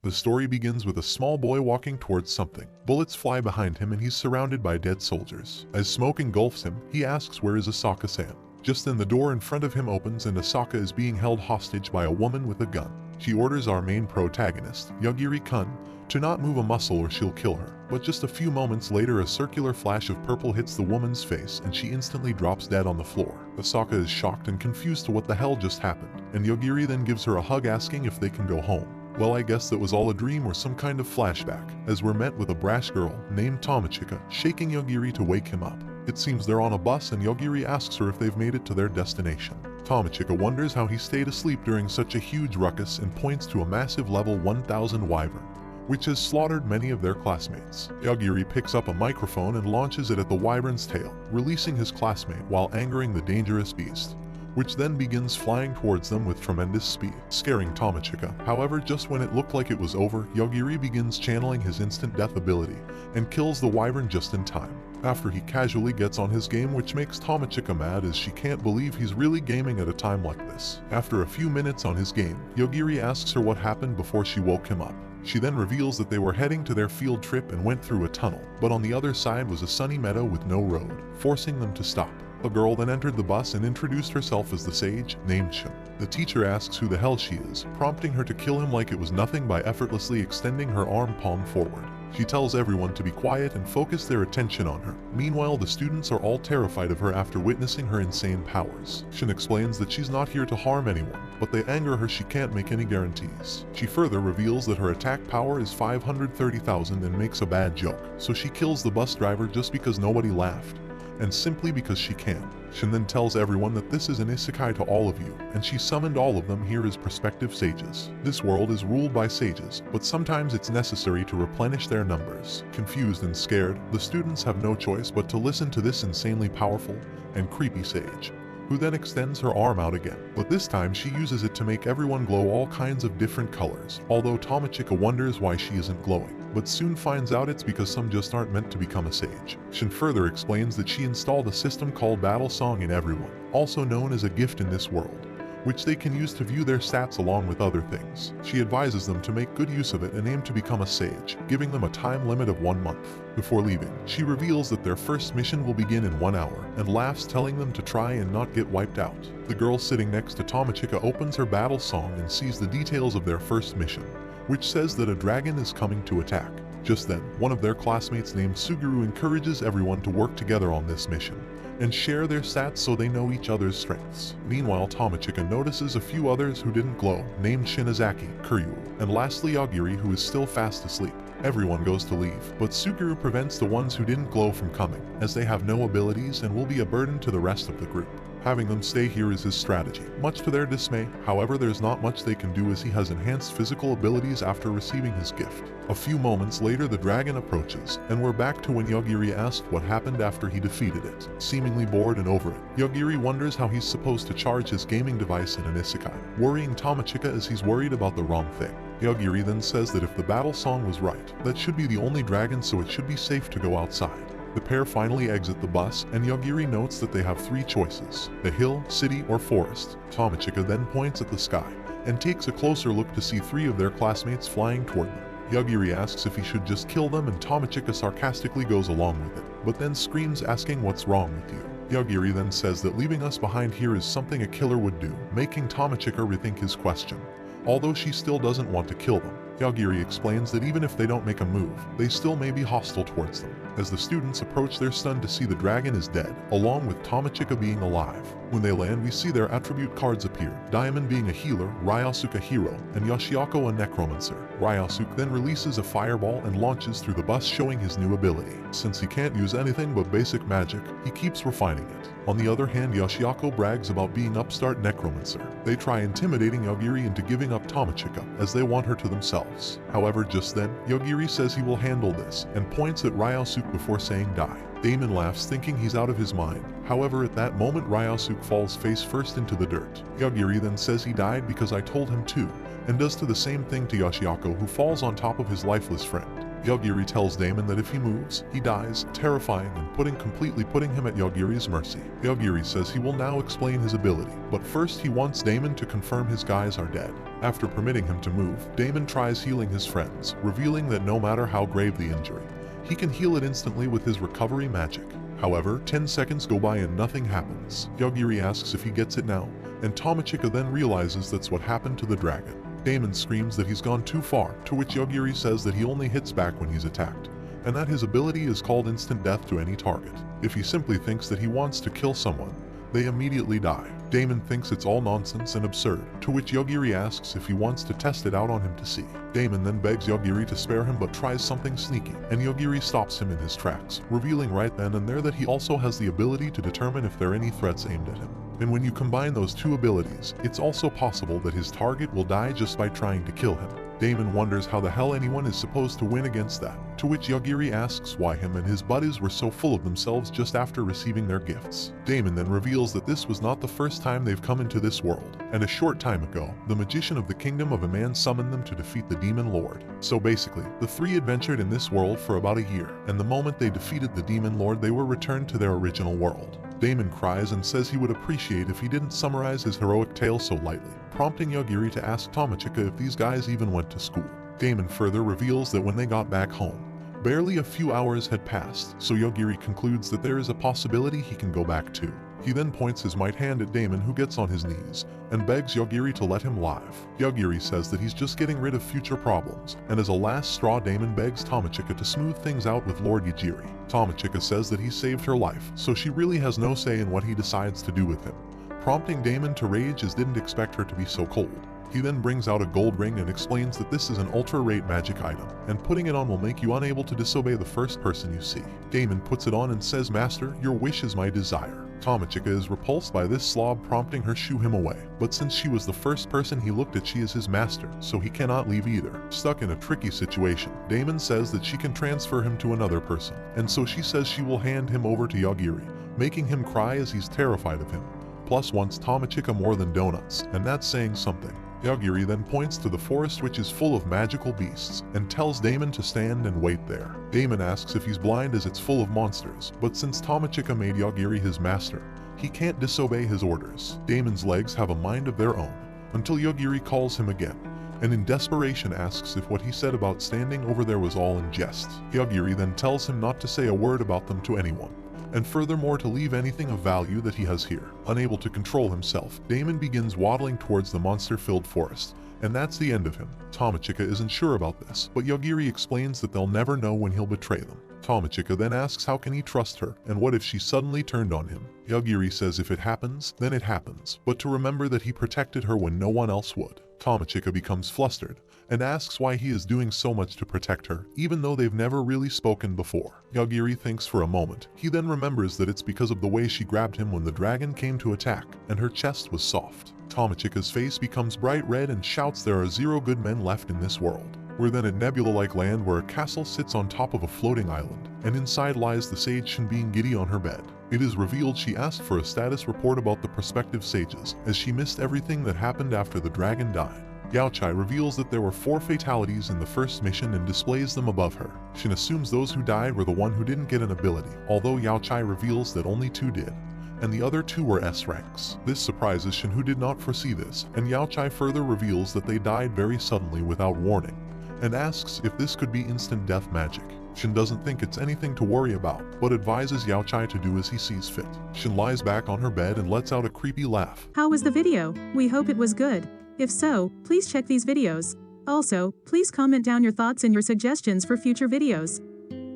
The story begins with a small boy walking towards something. Bullets fly behind him and he's surrounded by dead soldiers. As smoke engulfs him, he asks where is Asaka-san. Just then the door in front of him opens and Asaka is being held hostage by a woman with a gun. She orders our main protagonist, Yagiri-kun, to not move a muscle or she'll kill her. But just a few moments later a circular flash of purple hits the woman's face and she instantly drops dead on the floor. Asaka is shocked and confused to what the hell just happened, and Yagiri then gives her a hug asking if they can go home. Well, I guess that was all a dream or some kind of flashback, as we're met with a brash girl named Tomochika shaking Yagiri to wake him up. It seems they're on a bus and Yagiri asks her if they've made it to their destination. Tomochika wonders how he stayed asleep during such a huge ruckus and points to a massive level 1000 wyvern, which has slaughtered many of their classmates. Yagiri picks up a microphone and launches it at the wyvern's tail, releasing his classmate while angering the dangerous beast, which then begins flying towards them with tremendous speed, scaring Tomochika. However, just when it looked like it was over, Yagiri begins channeling his instant death ability and kills the wyvern just in time. After he casually gets on his game, which makes Tomochika mad as she can't believe he's really gaming at a time like this. After a few minutes on his game, Yagiri asks her what happened before she woke him up. She then reveals that they were heading to their field trip and went through a tunnel, but on the other side was a sunny meadow with no road, forcing them to stop. The girl then entered the bus and introduced herself as the sage, named Shin. The teacher asks who the hell she is, prompting her to kill him like it was nothing by effortlessly extending her arm palm forward. She tells everyone to be quiet and focus their attention on her. Meanwhile, the students are all terrified of her after witnessing her insane powers. Shin explains that she's not here to harm anyone, but they anger her she can't make any guarantees. She further reveals that her attack power is 530,000 and makes a bad joke, so she kills the bus driver just because nobody laughed, and simply because she can. Shin then tells everyone that this is an isekai to all of you, and she summoned all of them here as prospective sages. This world is ruled by sages, but sometimes it's necessary to replenish their numbers. Confused and scared, the students have no choice but to listen to this insanely powerful and creepy sage, who then extends her arm out again, but this time she uses it to make everyone glow all kinds of different colors, although Tomochika wonders why she isn't glowing, but soon finds out it's because some just aren't meant to become a sage. Shin further explains that she installed a system called Battle Song in everyone, also known as a gift in this world, which they can use to view their stats along with other things. She advises them to make good use of it and aim to become a sage, giving them a time limit of 1 month. Before leaving, she reveals that their first mission will begin in 1 hour, and laughs, telling them to try and not get wiped out. The girl sitting next to Tomochika opens her battle song and sees the details of their first mission, which says that a dragon is coming to attack. Just then, one of their classmates named Suguru encourages everyone to work together on this mission and share their stats so they know each other's strengths. Meanwhile, Tomochika notices a few others who didn't glow, named Shinazaki, Kuryu, and lastly Yagiri, who is still fast asleep. Everyone goes to leave, but Suguru prevents the ones who didn't glow from coming, as they have no abilities and will be a burden to the rest of the group. Having them stay here is his strategy. Much to their dismay, however, there's not much they can do as he has enhanced physical abilities after receiving his gift. A few moments later the dragon approaches, and we're back to when Yagiri asked what happened after he defeated it. Seemingly bored and over it, Yagiri wonders how he's supposed to charge his gaming device in an isekai, worrying Tomochika as he's worried about the wrong thing. Yagiri then says that if the battle song was right, that should be the only dragon, so it should be safe to go outside. The pair finally exit the bus, and Yagiri notes that they have 3 choices: the hill, city, or forest. Tomochika then points at the sky, and takes a closer look to see 3 of their classmates flying toward them. Yagiri asks if he should just kill them, and Tomochika sarcastically goes along with it, but then screams asking what's wrong with you. Yagiri then says that leaving us behind here is something a killer would do, making Tomochika rethink his question, although she still doesn't want to kill them. Yagiri explains that even if they don't make a move, they still may be hostile towards them. As the students approach, they're stunned to see the dragon is dead, along with Tomochika being alive. When they land, we see their attribute cards appear, Diamond being a healer, Ryosuke a hero, and Yoshiako a necromancer. Ryosuke then releases a fireball and launches through the bus, showing his new ability. Since he can't use anything but basic magic, he keeps refining it. On the other hand, Yoshiako brags about being upstart necromancer. They try intimidating Yagiri into giving up Tomochika, as they want her to themselves. However, just then, Yagiri says he will handle this, and points at Ryosuke before saying die. Damon laughs, thinking he's out of his mind. However, at that moment Ryosuke falls face first into the dirt. Yagiri then says he died because I told him to, and does the same thing to Yoshiako, who falls on top of his lifeless friend. Yogiri tells Damon that if he moves, he dies, terrifying and completely putting him at Yogiri's mercy. Yogiri says he will now explain his ability, but first he wants Damon to confirm his guys are dead. After permitting him to move, Damon tries healing his friends, revealing that no matter how grave the injury, he can heal it instantly with his recovery magic. However, 10 seconds go by and nothing happens. Yogiri asks if he gets it now, and Tomochika then realizes that's what happened to the dragon. Damon screams that he's gone too far, to which Yogiri says that he only hits back when he's attacked, and that his ability is called instant death to any target. If he simply thinks that he wants to kill someone, they immediately die. Damon thinks it's all nonsense and absurd, to which Yogiri asks if he wants to test it out on him to see. Damon then begs Yogiri to spare him but tries something sneaky, and Yogiri stops him in his tracks, revealing right then and there that he also has the ability to determine if there are any threats aimed at him. And when you combine those two abilities, it's also possible that his target will die just by trying to kill him. Damon wonders how the hell anyone is supposed to win against that, to which Yogiri asks why him and his buddies were so full of themselves just after receiving their gifts. Damon then reveals that this was not the first time they've come into this world, and a short time ago, the magician of the kingdom of a man summoned them to defeat the demon lord. So basically, the three adventured in this world for about a year, and the moment they defeated the demon lord they were returned to their original world. Damon cries and says he would appreciate if he didn't summarize his heroic tale so lightly, prompting Yogiri to ask Tomochika if these guys even went to school. Damon further reveals that when they got back home, barely a few hours had passed, so Yogiri concludes that there is a possibility he can go back too. He then points his might hand at Damon, who gets on his knees and begs Yogiri to let him live. Yogiri says that he's just getting rid of future problems, and as a last straw Damon begs Tomochika to smooth things out with Lord Yajiri. Tomochika says that he saved her life, so she really has no say in what he decides to do with him, prompting Damon to rage as didn't expect her to be so cold. He then brings out a gold ring and explains that this is an ultra-rate magic item, and putting it on will make you unable to disobey the first person you see. Damon puts it on and says, "Master, your wish is my desire." Tomochika is repulsed by this slob, prompting her shoo him away, but since she was the first person he looked at, she is his master, so he cannot leave either. Stuck in a tricky situation, Damon says that she can transfer him to another person, and so she says she will hand him over to Yogiri, making him cry as he's terrified of him. Plus wants Tomochika more than donuts, and that's saying something. Yogiri then points to the forest, which is full of magical beasts, and tells Damon to stand and wait there. Damon asks if he's blind as it's full of monsters, but since Tomochika made Yogiri his master, he can't disobey his orders. Damon's legs have a mind of their own, until Yogiri calls him again, and in desperation asks if what he said about standing over there was all in jest. Yogiri then tells him not to say a word about them to anyone, and furthermore to leave anything of value that he has here. Unable to control himself, Damon begins waddling towards the monster-filled forest, and that's the end of him. Tomochika isn't sure about this, but Yogiri explains that they'll never know when he'll betray them. Tomochika then asks how can he trust her, and what if she suddenly turned on him. Yogiri says if it happens, then it happens, but to remember that he protected her when no one else would. Tomochika becomes flustered, and asks why he is doing so much to protect her, even though they've never really spoken before. Yogiri thinks for a moment. He then remembers that it's because of the way she grabbed him when the dragon came to attack, and her chest was soft. Tomochika's face becomes bright red and shouts there are 0 good men left in this world. We're then at Nebula-like land where a castle sits on top of a floating island, and inside lies the sage Shinbin giddy on her bed. It is revealed she asked for a status report about the prospective sages, as she missed everything that happened after the dragon died. Yaochai reveals that there were 4 fatalities in the first mission and displays them above her. Shin assumes those who died were the one who didn't get an ability, although Yaochai reveals that only 2 did, and the other 2 were S ranks. This surprises Shin, who did not foresee this, and Yaochai further reveals that they died very suddenly without warning, and asks if this could be instant death magic. Shin doesn't think it's anything to worry about, but advises Yaochai to do as he sees fit. Shin lies back on her bed and lets out a creepy laugh. How was the video? We hope it was good. If so, please check these videos. Also, please comment down your thoughts and your suggestions for future videos.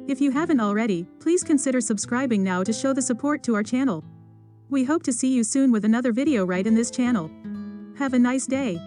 If you haven't already, please consider subscribing now to show the support to our channel. We hope to see you soon with another video right in this channel. Have a nice day.